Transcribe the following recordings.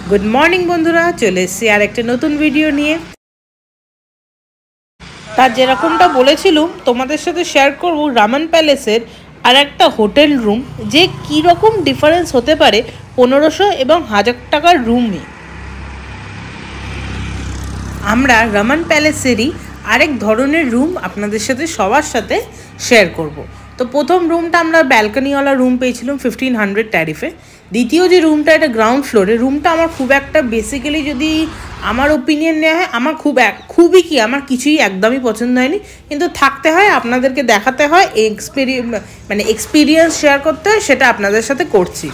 Good morning बंधुरा चले एसेছি আর একটা নতুন ভিডিও নিয়ে। তার যেরকমটা বলেছিলাম তোমাদের সাথে শেয়ার করব রামান প্যালেসের আর একটা হোটেল রুম যে কি রকম ডিফারেন্স হতে পারে 1500 এবং 1000 টাকার রুমে। আমরা রামান প্যালেসেরই আরেক ধরনের রুম আপনাদের সাথে সবার সাথে শেয়ার করব। তো প্রথম রুমটা আমরা ব্যালকনিওয়ালা রুম পেয়েছিলাম 1500 ট্যারিফে। দ্বিতীয় যে রুমটা এটা গ্রাউন্ড ফ্লোরে। রুমটা আমার খুব একটা বেসিক্যালি যদি আমার ওপিনিয়ন নেওয়া হয় আমার খুবই কি আমার কিছুই একদমই পছন্দ হয়নি, কিন্তু থাকতে হয় আপনাদেরকে দেখাতে হয় এক্সপিরিয়েন্স শেয়ার করতে হয়, সেটা আপনাদের সাথে করছি।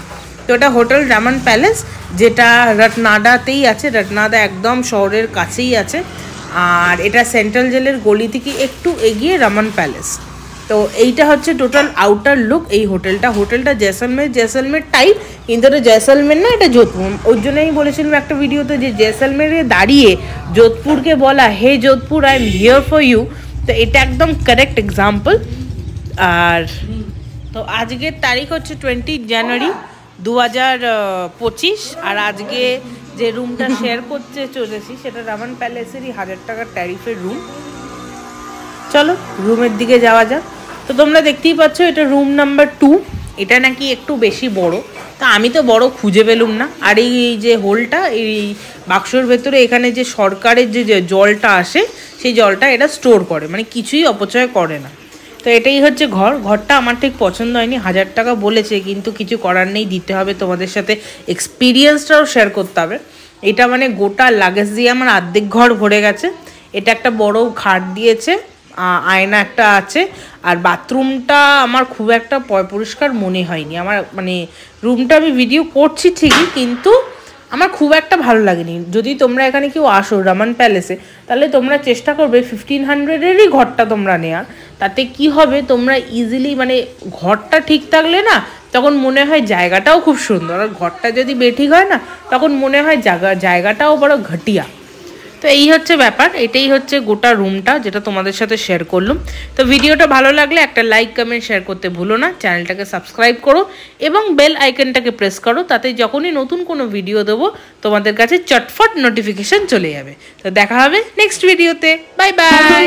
তো এটা হোটেল রামান প্যালেস যেটা রটনাডাতেই আছে, রটনাডা একদম শহরের কাছেই আছে। আর এটা সেন্ট্রাল জেলের গলি থেকে একটু এগিয়ে রামান প্যালেস। তো এইটা হচ্ছে টোটাল আউটার লুক এই হোটেলটা জয়সলমের টাইপ, কিন্তু এটা জয়সলমের না, এটা যোধপুর। ওর জন্যই বলেছিলাম একটা ভিডিওতে যে জয়সলমেরে দাঁড়িয়ে যোধপুরকে বলা হে Jodhpur I am here for you. তো এটা একদম কারেক্ট এক্সাম্পল। আর তো আজকের তারিখ হচ্ছে 20 জানুয়ারি 2025। আর আজকে যে রুমটা শেয়ার করতে চলেছি সেটা রামান প্যালেসেরই 1000 টাকার ট্যারিফের রুম। চলো রুমের দিকে যাওয়া যাক। তো তোমরা দেখতেই পাচ্ছ এটা রুম নাম্বার 2। এটা নাকি একটু বেশি বড়, তা আমি তো বড় খুঁজে পেলুম না। আর এই যে হোলটা এই বাক্সর ভেতরে এখানে যে সরকারের যে জলটা আসে সেই জলটা এটা স্টোর করে, মানে কিছুই অপচয় করে না। তো এটাই হচ্ছে ঘরটা আমার ঠিক পছন্দ হয়নি। 1000 টাকা বলেছে, কিন্তু কিছু করার নেই, দিতে হবে। তোমাদের সাথে এক্সপিরিয়েন্সটাও শেয়ার করতে হবে। এটা মানে গোটা লাগেজ দিয়ে আমার অর্ধেক ঘর ভরে গেছে। এটা একটা বড় খাট দিয়েছে, আয়না একটা আছে। আর বাথরুমটা আমার খুব একটা পরিষ্কার মনে হয়নি। আমার মানে রুমটা আমি ভিডিও করছি ঠিকই, কিন্তু আমার খুব একটা ভালো লাগেনি। যদি তোমরা এখানে কেউ আসো রামান প্যালেসে, তাহলে তোমরা চেষ্টা করবে 1500-এরই ঘরটা তোমরা নেওয়ার। তাতে কি হবে, তোমরা ইজিলি মানে ঘরটা ঠিক থাকলে না তখন মনে হয় জায়গাটাও খুব সুন্দর। আর ঘরটা যদি বেঠিক হয় না তখন মনে হয় জায়গাটাও বড় ঘটিয়া। তো এই হচ্ছে ব্যাপার, এটাই হচ্ছে গোটা রুমটা যেটা তোমাদের সাথে শেয়ার করলাম। তো ভিডিওটা ভালো লাগলে একটা লাইক কমেন্ট শেয়ার করতে ভুলো না, চ্যানেলটাকে সাবস্ক্রাইব করো এবং বেল আইকনটাকে প্রেস করো, তাতে যখনই নতুন কোনো ভিডিও দেবো তোমাদের কাছে চটফট নোটিফিকেশন চলে যাবে। তো দেখা হবে নেক্সট ভিডিওতে। Bye bye.